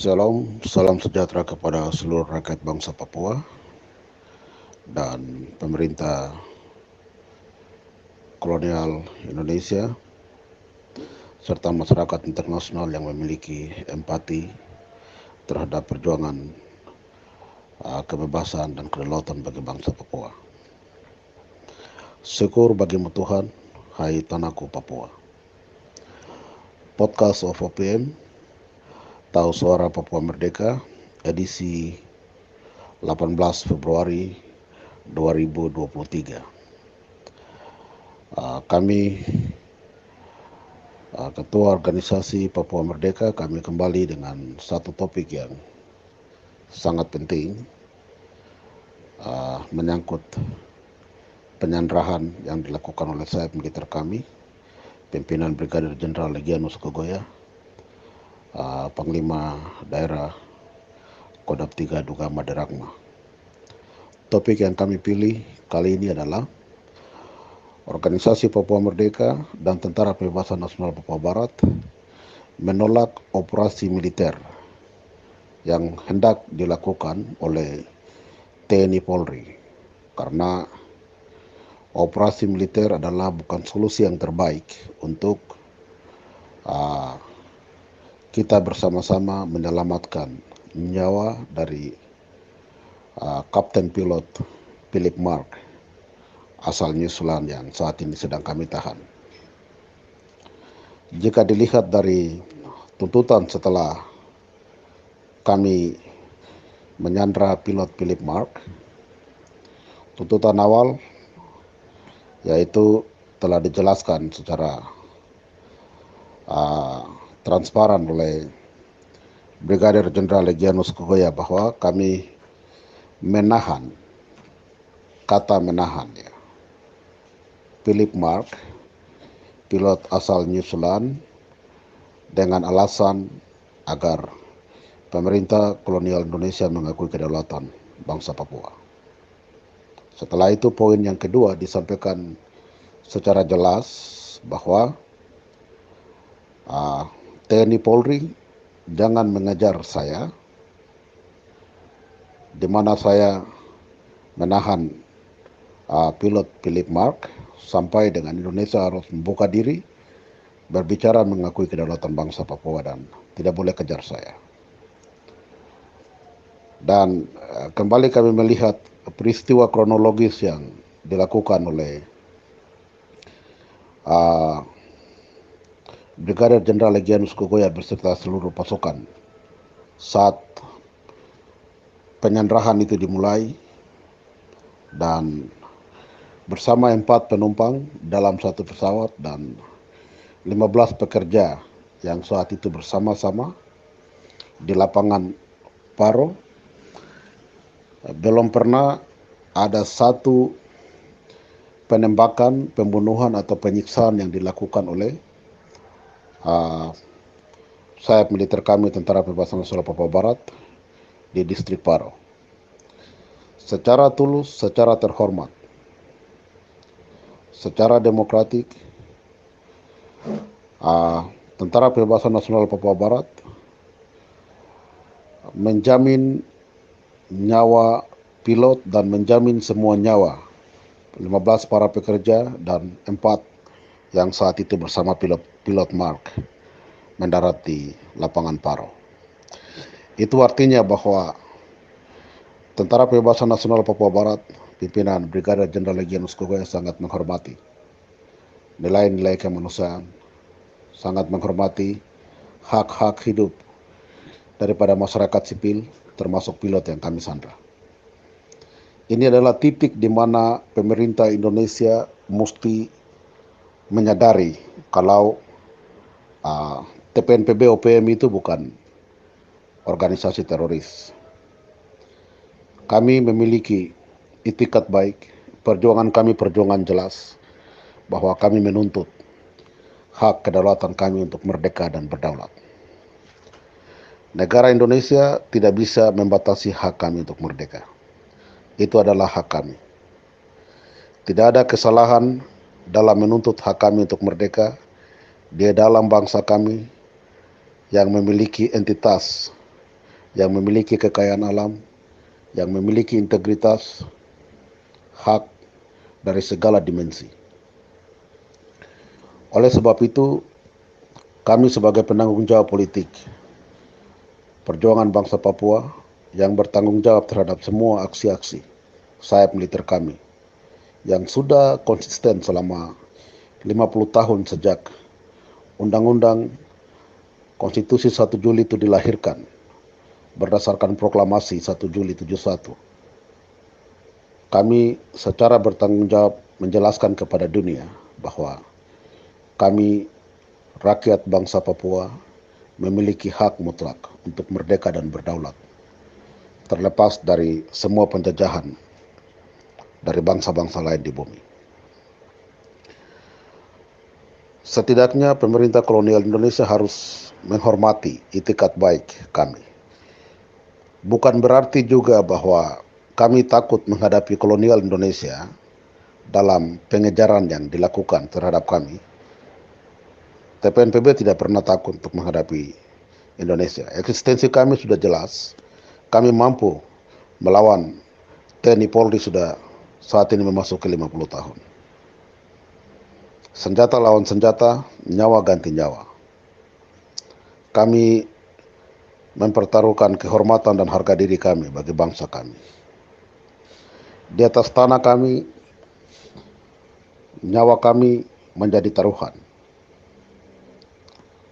Shalom, salam sejahtera kepada seluruh rakyat bangsa Papua dan pemerintah kolonial Indonesia serta masyarakat internasional yang memiliki empati terhadap perjuangan kebebasan dan kedaulatan bagi bangsa Papua. Syukur bagimu Tuhan, hai tanahku Papua. Podcast of OPM, Tahu Suara Papua Merdeka, edisi 18 Februari 2023. Kami Ketua Organisasi Papua Merdeka, kami kembali dengan satu topik yang sangat penting, menyangkut penyanderaan yang dilakukan oleh sayap militer kami, pimpinan Brigadir Jenderal Legianus Kogoya, Panglima Daerah Kodam 3 Duga Maderagma. Topik yang kami pilih kali ini adalah Organisasi Papua Merdeka dan Tentara Pembebasan Nasional Papua Barat menolak operasi militer yang hendak dilakukan oleh TNI Polri, karena operasi militer adalah bukan solusi yang terbaik untuk kita bersama-sama menyelamatkan nyawa dari Kapten Pilot Philip Mark asal New Zealand yang saat ini sedang kami tahan. Jika dilihat dari tuntutan setelah kami menyandra pilot Philip Mark, tuntutan awal yaitu telah dijelaskan secara transparan oleh Brigadir Jenderal Legianus Kogoya bahwa kami menahan, kata menahan ya, Philip Mark, pilot asal New Zealand, dengan alasan agar pemerintah kolonial Indonesia mengakui kedaulatan bangsa Papua. Setelah itu poin yang kedua disampaikan secara jelas bahwa TNI Polri jangan mengejar saya, di mana saya menahan pilot Philip Mark sampai dengan Indonesia harus membuka diri, berbicara mengakui kedaulatan bangsa Papua dan tidak boleh kejar saya. Dan kembali kami melihat peristiwa kronologis yang dilakukan oleh Brigadir Jenderal Legianus Kogoya beserta seluruh pasukan saat penyanderaan itu dimulai, dan bersama 4 penumpang dalam satu pesawat dan 15 pekerja yang saat itu bersama-sama di lapangan Paro. Belum pernah ada satu penembakan, pembunuhan atau penyiksaan yang dilakukan oleh sayap militer kami Tentara Pembebasan Nasional Papua Barat di distrik Paro. Secara tulus, secara terhormat, secara demokratik, Tentara Pembebasan Nasional Papua Barat menjamin nyawa pilot dan menjamin semua nyawa 15 para pekerja dan 4 yang saat itu bersama pilot Mark mendarat di lapangan Paro. Itu artinya bahwa Tentara Pembebasan Nasional Papua Barat, pimpinan Brigadir Jenderal Legianus Kogoya sangat menghormati nilai-nilai kemanusiaan, sangat menghormati hak-hak hidup daripada masyarakat sipil, termasuk pilot yang kami sandra. Ini adalah titik di mana pemerintah Indonesia mesti menyadari kalau TPNPB OPM itu bukan organisasi teroris. Kami memiliki itikat baik, perjuangan kami perjuangan jelas bahwa kami menuntut hak kedaulatan kami untuk merdeka dan berdaulat. Negara Indonesia tidak bisa membatasi hak kami untuk merdeka. Itu adalah hak kami. Tidak ada kesalahan dalam menuntut hak kami untuk merdeka di dalam bangsa kami yang memiliki entitas yang memiliki kekayaan alam, yang memiliki integritas, hak dari segala dimensi. Oleh sebab itu, kami sebagai penanggung jawab politik perjuangan bangsa Papua yang bertanggung jawab terhadap semua aksi-aksi sayap militer kami yang sudah konsisten selama 50 tahun sejak Undang-Undang Konstitusi 1 Juli itu dilahirkan berdasarkan proklamasi 1 Juli 71. Kami secara bertanggung jawab menjelaskan kepada dunia bahwa kami rakyat bangsa Papua memiliki hak mutlak untuk merdeka dan berdaulat, terlepas dari semua penjajahan dari bangsa-bangsa lain di bumi. Setidaknya pemerintah kolonial Indonesia harus menghormati itikat baik kami. Bukan berarti juga bahwa kami takut menghadapi kolonial Indonesia dalam pengejaran yang dilakukan terhadap kami. TPNPB tidak pernah takut untuk menghadapi Indonesia. Eksistensi kami sudah jelas. Kami mampu melawan TNI Polri sudah saat ini memasuki 50 tahun. Senjata lawan senjata, nyawa ganti nyawa. Kami mempertaruhkan kehormatan dan harga diri kami bagi bangsa kami. Di atas tanah kami, nyawa kami menjadi taruhan.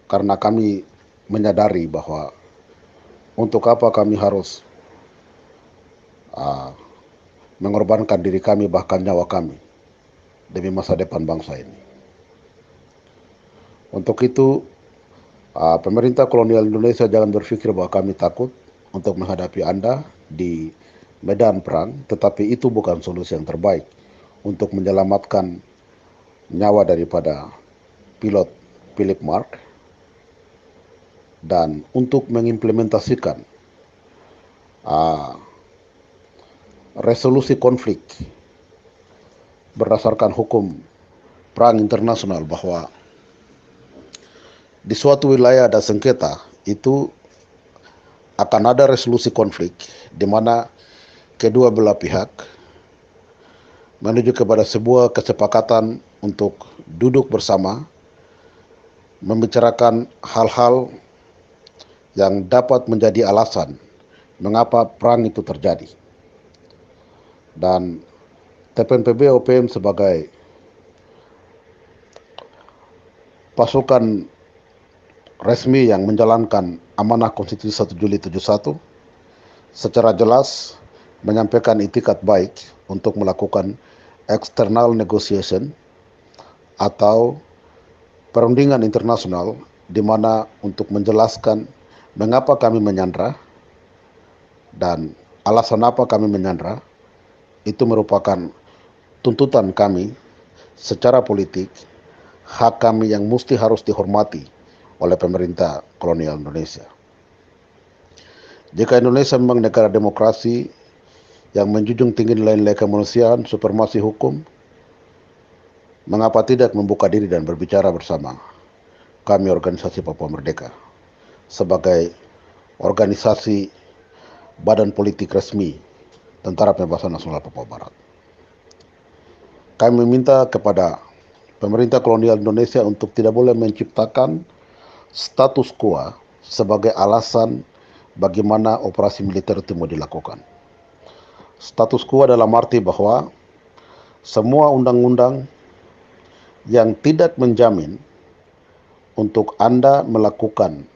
Karena kami menyadari bahwa untuk apa kami harus mengorbankan diri kami bahkan nyawa kami demi masa depan bangsa ini. Untuk itu, pemerintah kolonial Indonesia jangan berpikir bahwa kami takut untuk menghadapi Anda di medan perang, tetapi itu bukan solusi yang terbaik untuk menyelamatkan nyawa daripada pilot Philip Mark dan untuk mengimplementasikan resolusi konflik berdasarkan hukum perang internasional bahwa di suatu wilayah ada sengketa, itu akan ada resolusi konflik di mana kedua belah pihak menuju kepada sebuah kesepakatan untuk duduk bersama membicarakan hal-hal yang dapat menjadi alasan mengapa perang itu terjadi. Dan TPNPB OPM sebagai pasukan resmi yang menjalankan amanah konstitusi 1 Juli 71 secara jelas menyampaikan itikat baik untuk melakukan external negotiation atau perundingan internasional di mana untuk menjelaskan mengapa kami menyandra dan alasan apa kami menyandra. Itu merupakan tuntutan kami secara politik, hak kami yang mesti harus dihormati oleh pemerintah kolonial Indonesia. Jika Indonesia memang negara demokrasi yang menjunjung tinggi nilai-nilai kemanusiaan, supremasi hukum, mengapa tidak membuka diri dan berbicara bersama kami organisasi Papua Merdeka sebagai organisasi badan politik resmi Tentara Pembebasan Nasional Papua Barat. Kami meminta kepada pemerintah kolonial Indonesia untuk tidak boleh menciptakan status quo sebagai alasan bagaimana operasi militer itu mau dilakukan. Status quo dalam arti bahwa semua undang-undang yang tidak menjamin untuk Anda melakukan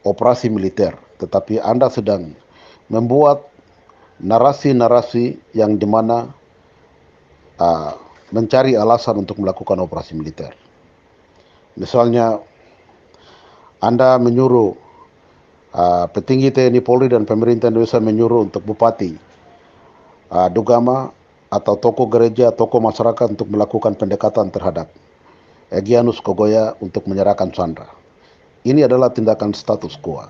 operasi militer, tetapi Anda sedang membuat narasi-narasi yang dimana mencari alasan untuk melakukan operasi militer. Misalnya, Anda menyuruh petinggi TNI Polri dan pemerintah Indonesia menyuruh untuk bupati Dugama atau tokoh gereja, tokoh masyarakat untuk melakukan pendekatan terhadap Egyanus Kogoya untuk menyerahkan Sandra. Ini adalah tindakan status quo.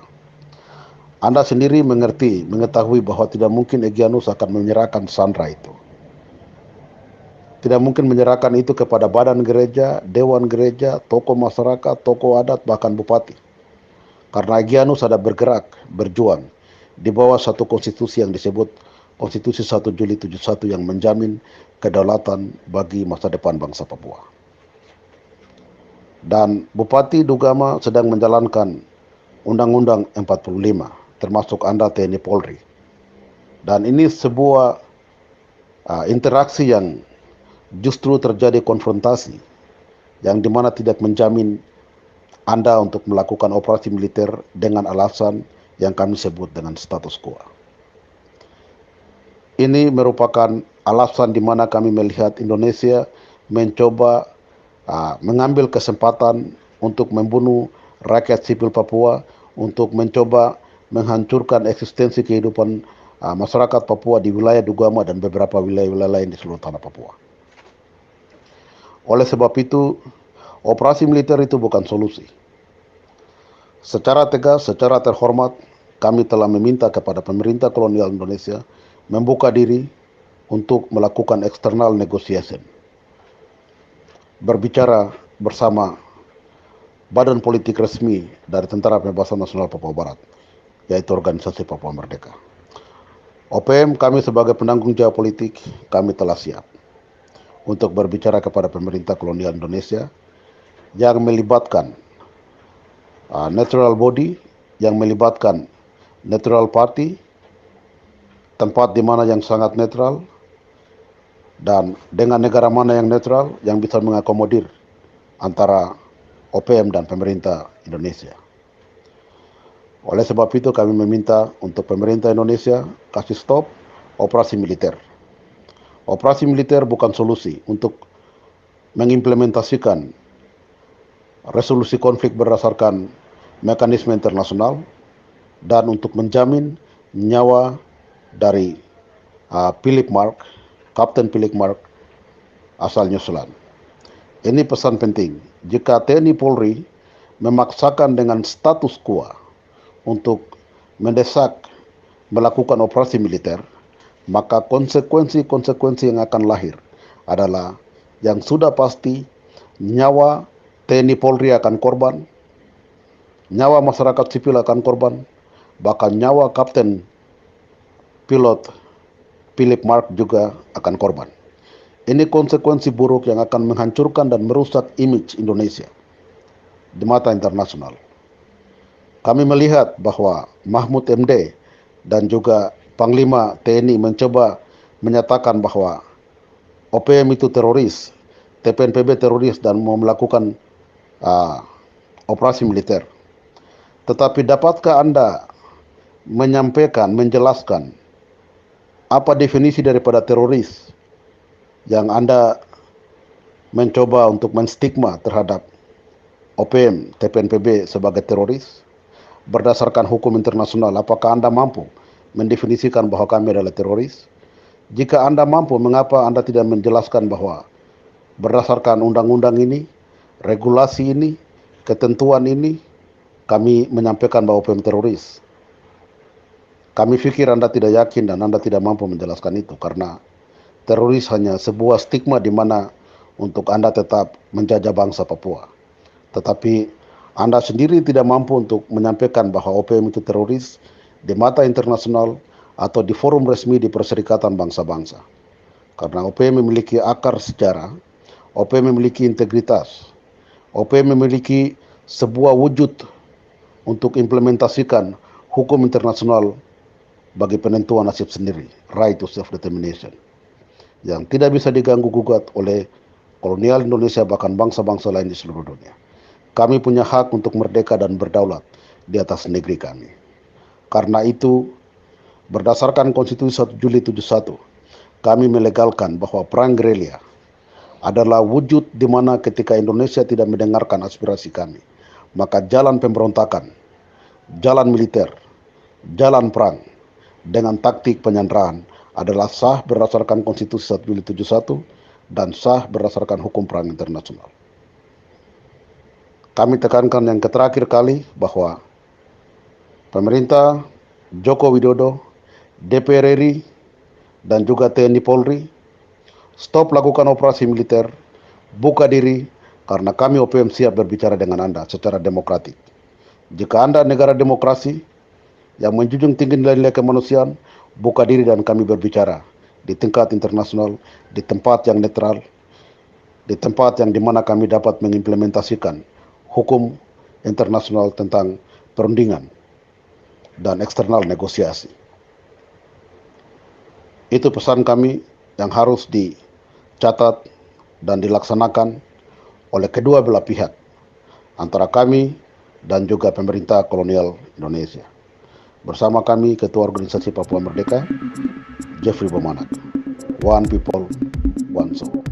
Anda sendiri mengetahui bahwa tidak mungkin Egyanus akan menyerahkan Sandra itu. Tidak mungkin menyerahkan itu kepada badan gereja, dewan gereja, tokoh masyarakat, tokoh adat, bahkan bupati. Karena Egyanus ada bergerak, berjuang di bawah satu konstitusi yang disebut Konstitusi 1 Juli 71 yang menjamin kedaulatan bagi masa depan bangsa Papua. Dan Bupati Dugama sedang menjalankan Undang-Undang 45, termasuk Anda TNI Polri. Dan ini sebuah interaksi yang justru terjadi konfrontasi, yang dimana tidak menjamin Anda untuk melakukan operasi militer dengan alasan yang kami sebut dengan status quo. Ini merupakan alasan di mana kami melihat Indonesia mencoba mengambil kesempatan untuk membunuh rakyat sipil Papua, untuk mencoba menghancurkan eksistensi kehidupan masyarakat Papua di wilayah Dugama dan beberapa wilayah-wilayah lain di seluruh tanah Papua. Oleh sebab itu, operasi militer itu bukan solusi. Secara tegas, secara terhormat, kami telah meminta kepada pemerintah kolonial Indonesia membuka diri untuk melakukan external negotiation, berbicara bersama badan politik resmi dari Tentara Pembebasan Nasional Papua Barat, yaitu Organisasi Papua Merdeka. OPM, kami sebagai penanggung jawab politik, kami telah siap untuk berbicara kepada pemerintah kolonial Indonesia yang melibatkan neutral body, yang melibatkan neutral party, tempat di mana yang sangat netral, dan dengan negara mana yang netral yang bisa mengakomodir antara OPM dan pemerintah Indonesia. Oleh sebab itu kami meminta untuk pemerintah Indonesia kasih stop operasi militer. Operasi militer bukan solusi untuk mengimplementasikan resolusi konflik berdasarkan mekanisme internasional dan untuk menjamin nyawa dari Philip Mark, Kapten Philip Mark asal New Zealand. Ini pesan penting. Jika TNI Polri memaksakan dengan status quo untuk mendesak melakukan operasi militer, maka konsekuensi yang akan lahir adalah yang sudah pasti nyawa TNI Polri akan korban, nyawa masyarakat sipil akan korban, bahkan nyawa Kapten Pilot Philip Mark juga akan korban. Ini konsekuensi buruk yang akan menghancurkan dan merusak image Indonesia di mata internasional. Kami melihat bahwa Mahmud MD dan juga Panglima TNI mencoba menyatakan bahwa OPM itu teroris, TPNPB teroris dan mau melakukan operasi militer. Tetapi dapatkah Anda menyampaikan, menjelaskan apa definisi daripada teroris yang Anda mencoba untuk menstigma terhadap OPM, TPNPB sebagai teroris? Berdasarkan hukum internasional, apakah Anda mampu mendefinisikan bahwa kami adalah teroris? Jika Anda mampu, mengapa Anda tidak menjelaskan bahwa berdasarkan undang-undang ini, regulasi ini, ketentuan ini, kami menyampaikan bahwa OPM teroris? Kami pikir Anda tidak yakin dan Anda tidak mampu menjelaskan itu karena teroris hanya sebuah stigma di mana untuk Anda tetap menjajah bangsa Papua. Tetapi Anda sendiri tidak mampu untuk menyampaikan bahwa OPM itu teroris di mata internasional atau di forum resmi di Perserikatan Bangsa-Bangsa. Karena OPM memiliki akar sejarah, OPM memiliki integritas, OPM memiliki sebuah wujud untuk implementasikan hukum internasional bagi penentuan nasib sendiri, right to self-determination, yang tidak bisa diganggu-gugat oleh kolonial Indonesia bahkan bangsa-bangsa lain di seluruh dunia. Kami punya hak untuk merdeka dan berdaulat di atas negeri kami. Karena itu, berdasarkan Konstitusi 1 Juli 71, kami melegalkan bahwa perang gerilya adalah wujud di mana ketika Indonesia tidak mendengarkan aspirasi kami, maka jalan pemberontakan, jalan militer, jalan perang dengan taktik penyanderaan adalah sah berdasarkan Konstitusi 1 Juli 71 dan sah berdasarkan hukum perang internasional. Kami tekankan yang terakhir kali bahwa pemerintah Joko Widodo, DPR RI, dan juga TNI Polri stop lakukan operasi militer, buka diri, karena kami OPM siap berbicara dengan Anda secara demokratik. Jika Anda negara demokrasi, yang menjunjung tinggi nilai-nilai kemanusiaan, buka diri dan kami berbicara di tingkat internasional, di tempat yang netral, di tempat yang dimana kami dapat mengimplementasikan hukum internasional tentang perundingan dan eksternal negosiasi. Itu pesan kami yang harus dicatat dan dilaksanakan oleh kedua belah pihak, antara kami dan juga pemerintah kolonial Indonesia. Bersama kami, Ketua Organisasi Papua Merdeka, Jeffrey Bomanak. One people, one soul.